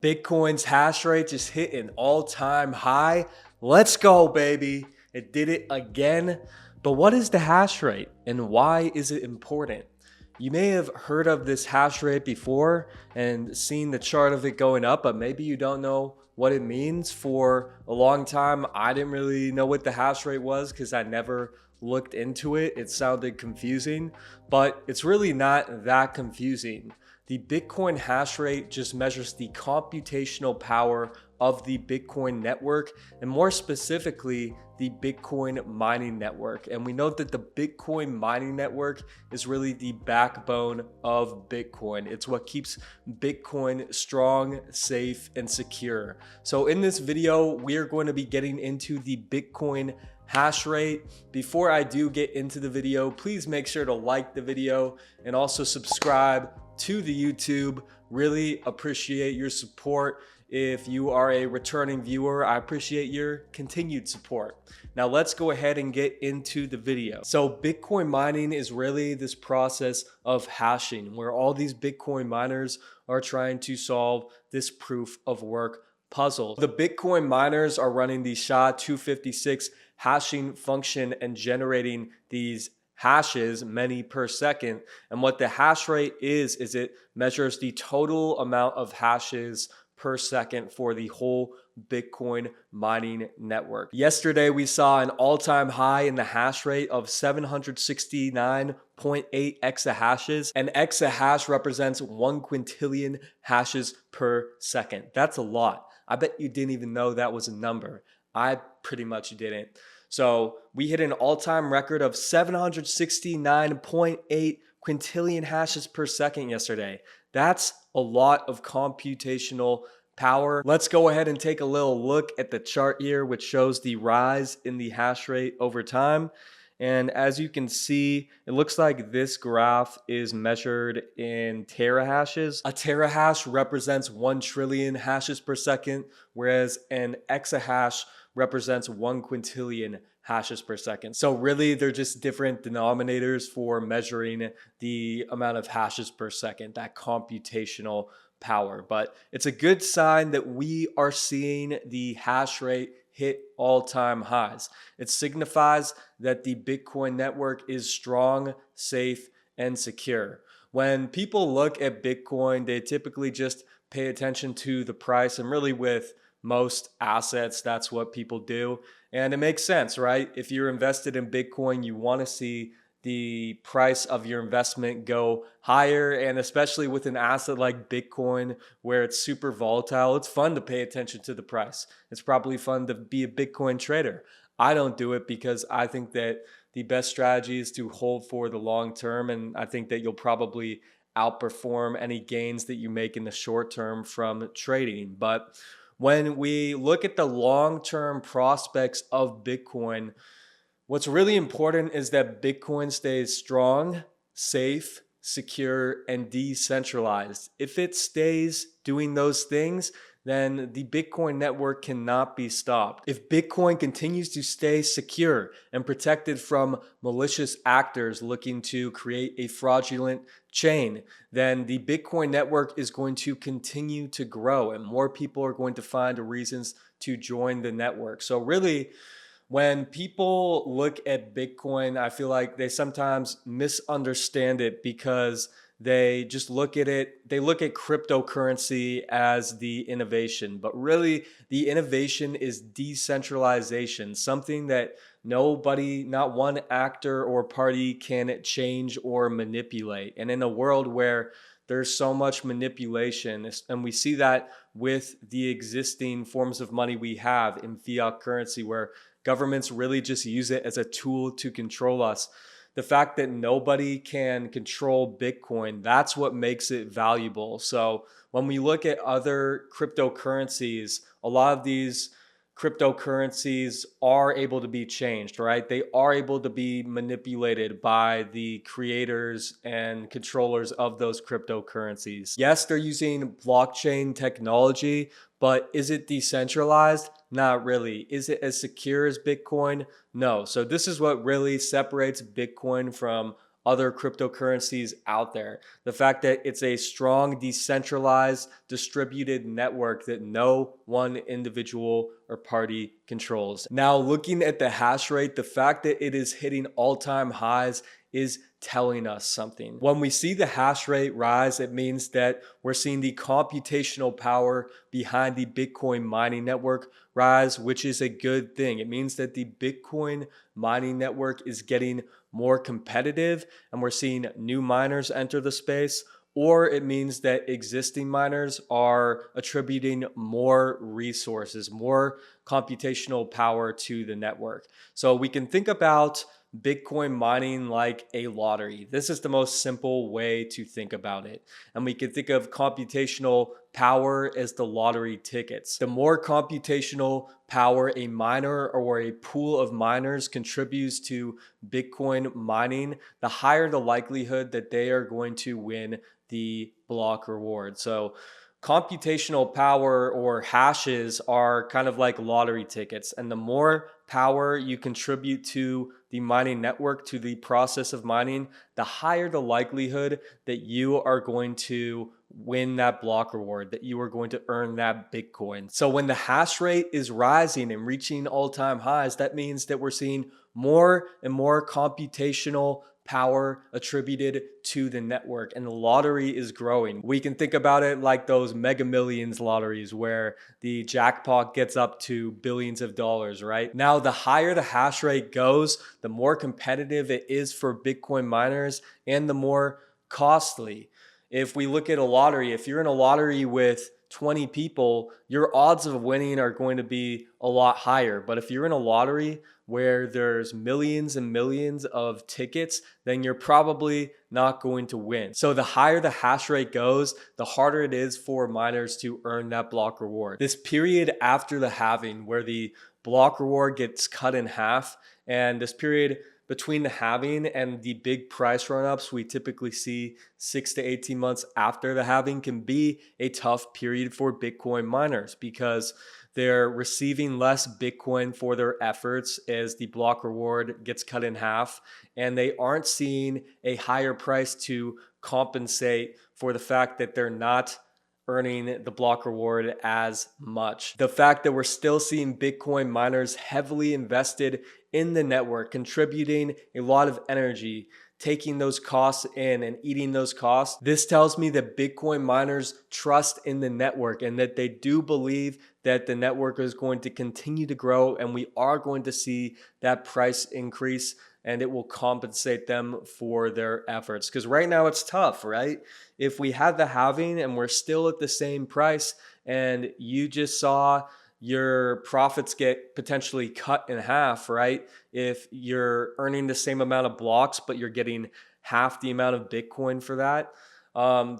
Bitcoin's hash rate just hit an all-time high. Let's go, baby. It did it again. But what is the hash rate and why is it important? You may have heard of this hash rate before and seen the chart of it going up, but maybe you don't know what it means. For a long time, I didn't really know what the hash rate was because I never looked into it. It sounded confusing, but it's really not that confusing. The Bitcoin hash rate just measures the computational power of the Bitcoin network, and more specifically, the Bitcoin mining network. And we know that the Bitcoin mining network is really the backbone of Bitcoin. It's what keeps Bitcoin strong, safe, and secure. So in this video, we are going to be getting into the Bitcoin hash rate. Before I do get into the video, please make sure to like the video and also subscribe to the YouTube. Really appreciate your support. If you are a returning viewer, I appreciate your continued support. Now let's go ahead and get into the video. So Bitcoin mining is really this process of hashing where all these Bitcoin miners are trying to solve this proof of work puzzle. The Bitcoin miners are running the SHA-256 hashing function and generating these hashes, many per second. And what the hash rate is it measures the total amount of hashes per second for the whole Bitcoin mining network. Yesterday, we saw an all-time high in the hash rate of 769.8 exahashes. An exahash represents 1 quintillion hashes per second. That's a lot. I bet you didn't even know that was a number. I pretty much didn't. So we hit an all-time record of 769.8 quintillion hashes per second yesterday. That's a lot of computational power. Let's go ahead and take a little look at the chart here, which shows the rise in the hash rate over time. And as you can see, it looks like this graph is measured in terahashes. A terahash represents 1 trillion hashes per second, whereas an exahash represents 1 quintillion hashes per second. So really, they're just different denominators for measuring the amount of hashes per second, that computational power. But it's a good sign that we are seeing the hash rate hit all-time highs. It signifies that the Bitcoin network is strong, safe, and secure. When people look at Bitcoin, they typically just pay attention to the price, and really with most assets, that's what people do. And it makes sense, right? If you're invested in Bitcoin, you want to see the price of your investment go higher. And especially with an asset like Bitcoin, where it's super volatile, it's fun to pay attention to the price. It's probably fun to be a Bitcoin trader. I don't do it because I think that the best strategy is to hold for the long term. And I think that you'll probably outperform any gains that you make in the short term from trading. But when we look at the long-term prospects of Bitcoin, what's really important is that Bitcoin stays strong, safe, secure, and decentralized. If it stays doing those things, then the Bitcoin network cannot be stopped. If Bitcoin continues to stay secure and protected from malicious actors looking to create a fraudulent chain, then the Bitcoin network is going to continue to grow and more people are going to find reasons to join the network. So really, when people look at Bitcoin, I feel like they sometimes misunderstand it because they just look at it, they look at cryptocurrency as the innovation, but really the innovation is decentralization, something that nobody, not one actor or party can change or manipulate. And in a world where there's so much manipulation, and we see that with the existing forms of money we have in fiat currency, where governments really just use it as a tool to control us. The fact that nobody can control Bitcoin, that's what makes it valuable. So when we look at other cryptocurrencies, a lot of these cryptocurrencies are able to be changed, right? They are able to be manipulated by the creators and controllers of those cryptocurrencies. Yes, they're using blockchain technology, but is it decentralized? Not really. Is it as secure as Bitcoin? No. So this is what really separates Bitcoin from other cryptocurrencies out there. The fact that it's a strong, decentralized, distributed network that no one individual or party controls. Now, looking at the hash rate, the fact that it is hitting all-time highs is telling us something. When we see the hash rate rise, it means that we're seeing the computational power behind the Bitcoin mining network rise, which is a good thing. It means that the Bitcoin mining network is getting more competitive and we're seeing new miners enter the space, or it means that existing miners are attributing more resources, more computational power to the network. So we can think about Bitcoin mining like a lottery. This is the most simple way to think about it. And we can think of computational power as the lottery tickets. The more computational power a miner or a pool of miners contributes to Bitcoin mining, the higher the likelihood that they are going to win the block reward. So computational power or hashes are kind of like lottery tickets. And the more power you contribute to the mining network, to the process of mining, the higher the likelihood that you are going to win that block reward, that you are going to earn that Bitcoin. So when the hash rate is rising and reaching all-time highs, that means that we're seeing more and more computational power attributed to the network, and the lottery is growing. We can think about it like those Mega Millions lotteries where the jackpot gets up to billions of dollars, right? Now, the higher the hash rate goes, the more competitive it is for Bitcoin miners and the more costly. If we look at a lottery, if you're in a lottery with 20 people, your odds of winning are going to be a lot higher. But if you're in a lottery where there's millions and millions of tickets, then you're probably not going to win. So the higher the hash rate goes, the harder it is for miners to earn that block reward. This period after the halving where the block reward gets cut in half, and this period between the halving and the big price run-ups we typically see 6 to 18 months after the halving can be a tough period for Bitcoin miners because they're receiving less Bitcoin for their efforts as the block reward gets cut in half, and they aren't seeing a higher price to compensate for the fact that they're not earning the block reward as much. The fact that we're still seeing Bitcoin miners heavily invested in the network, contributing a lot of energy, taking those costs in and eating those costs. This tells me that Bitcoin miners trust in the network and that they do believe that the network is going to continue to grow and we are going to see that price increase and it will compensate them for their efforts. Because right now it's tough, right? If we had the halving and we're still at the same price and you just saw your profits get potentially cut in half, right? If you're earning the same amount of blocks, but you're getting half the amount of Bitcoin for that,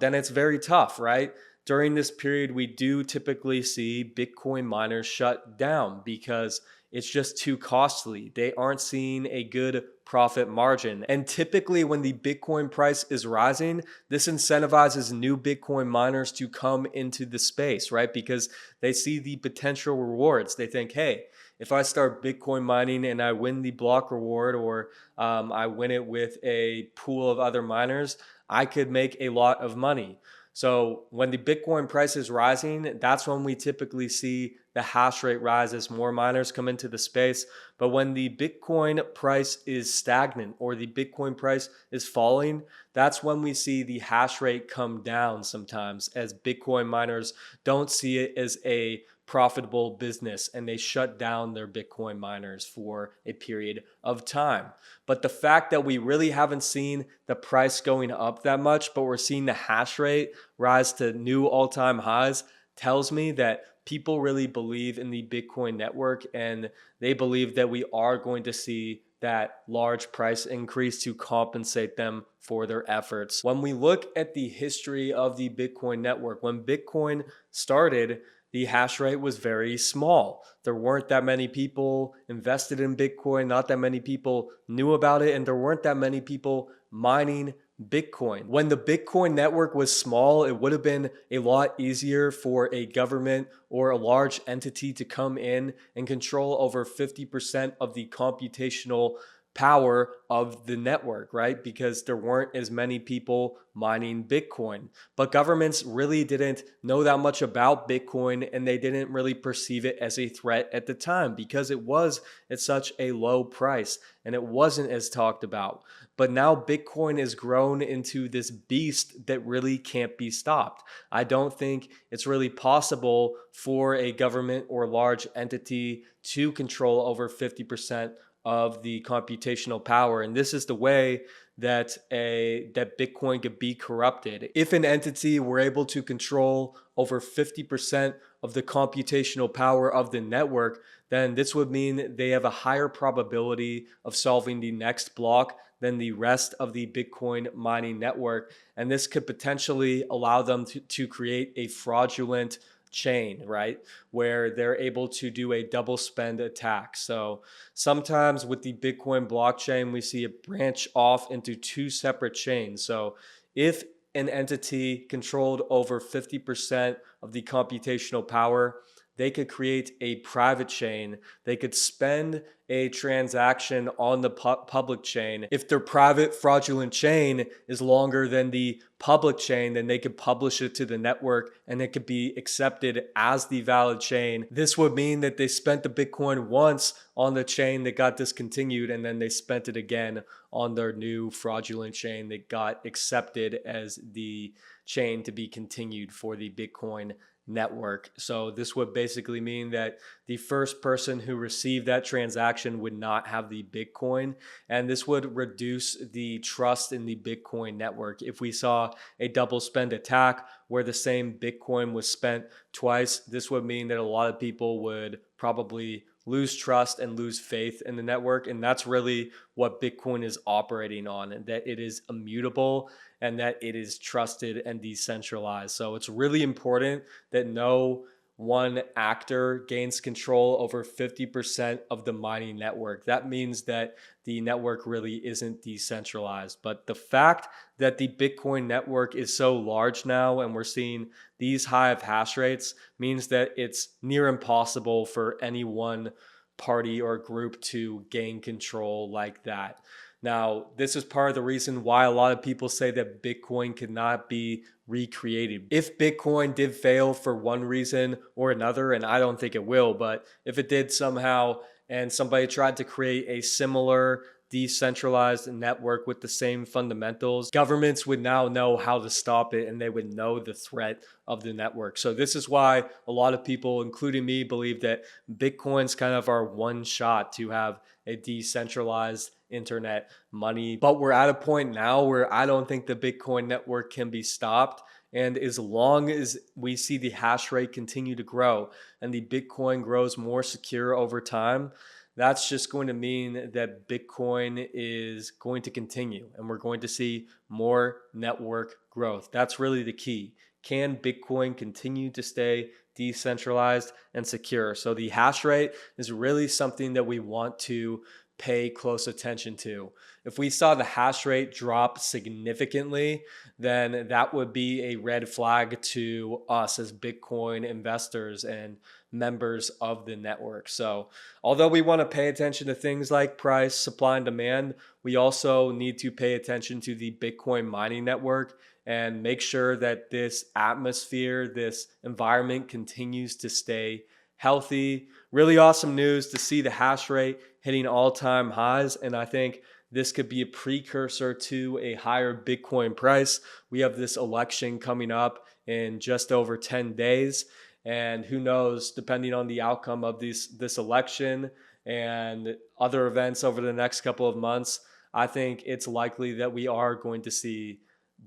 then it's very tough, right? During this period, we do typically see Bitcoin miners shut down because it's just too costly. They aren't seeing a good profit margin. And typically when the Bitcoin price is rising, this incentivizes new Bitcoin miners to come into the space, right? Because they see the potential rewards. They think, hey, if I start Bitcoin mining and I win the block reward or I win it with a pool of other miners, I could make a lot of money. So when the Bitcoin price is rising, that's when we typically see the hash rate rise as more miners come into the space. But when the Bitcoin price is stagnant or the Bitcoin price is falling, that's when we see the hash rate come down sometimes as Bitcoin miners don't see it as a profitable business and they shut down their Bitcoin miners for a period of time. But the fact that we really haven't seen the price going up that much, but we're seeing the hash rate rise to new all-time highs tells me that people really believe in the Bitcoin network and they believe that we are going to see that large price increase to compensate them for their efforts. When we look at the history of the Bitcoin network, when Bitcoin started, the hash rate was very small. There weren't that many people invested in Bitcoin, not that many people knew about it, and there weren't that many people mining Bitcoin. When the Bitcoin network was small, it would have been a lot easier for a government or a large entity to come in and control over 50% of the computational power of the network, right? Because there weren't as many people mining Bitcoin. But governments really didn't know that much about Bitcoin, and they didn't really perceive it as a threat at the time because it was at such a low price and it wasn't as talked about. But now Bitcoin has grown into this beast that really can't be stopped. I don't think it's really possible for a government or large entity to control over 50% of the computational power. And this is the way that Bitcoin could be corrupted. If an entity were able to control over 50% of the computational power of the network, then this would mean they have a higher probability of solving the next block than the rest of the Bitcoin mining network. And this could potentially allow them to create a fraudulent chain, right? Where they're able to do a double spend attack. So sometimes with the Bitcoin blockchain, we see it branch off into two separate chains. So if an entity controlled over 50% of the computational power, they could create a private chain. They could spend a transaction on the public chain. If their private fraudulent chain is longer than the public chain, then they could publish it to the network and it could be accepted as the valid chain. This would mean that they spent the Bitcoin once on the chain that got discontinued, and then they spent it again on their new fraudulent chain that got accepted as the chain to be continued for the Bitcoin network. So this would basically mean that the first person who received that transaction would not have the Bitcoin, and this would reduce the trust in the Bitcoin network. If we saw a double spend attack where the same Bitcoin was spent twice, this would mean that a lot of people would probably lose trust and lose faith in the network. And that's really what Bitcoin is operating on, and that it is immutable and that it is trusted and decentralized. So it's really important that no one actor gains control over 50% of the mining network. That means that the network really isn't decentralized. But the fact that the Bitcoin network is so large now and we're seeing these high of hash rates means that it's near impossible for any one party or group to gain control like that. Now, this is part of the reason why a lot of people say that Bitcoin cannot be recreated. If Bitcoin did fail for one reason or another, and I don't think it will, but if it did somehow and somebody tried to create a similar decentralized network with the same fundamentals, governments would now know how to stop it and they would know the threat of the network. So this is why a lot of people, including me, believe that Bitcoin's kind of our one shot to have a decentralized internet money. But we're at a point now where I don't think the Bitcoin network can be stopped. And as long as we see the hash rate continue to grow and the Bitcoin grows more secure over time, that's just going to mean that Bitcoin is going to continue and we're going to see more network growth. That's really the key. Can Bitcoin continue to stay decentralized and secure? So the hash rate is really something that we want to pay close attention to. If we saw the hash rate drop significantly, then that would be a red flag to us as Bitcoin investors and members of the network. So although we want to pay attention to things like price, supply, and demand, we also need to pay attention to the Bitcoin mining network and make sure that this atmosphere, this environment continues to stay healthy. Really awesome news to see the hash rate hitting all-time highs, and I think this could be a precursor to a higher Bitcoin price. We have this election coming up in just over 10 days, and who knows, depending on the outcome of this election and other events over the next couple of months, I think it's likely that we are going to see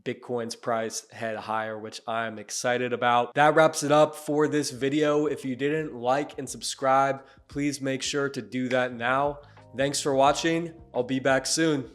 Bitcoin's price head higher, which I'm excited about. That wraps it up for this video. If you didn't like and subscribe, please make sure to do that now. Thanks for watching. I'll be back soon.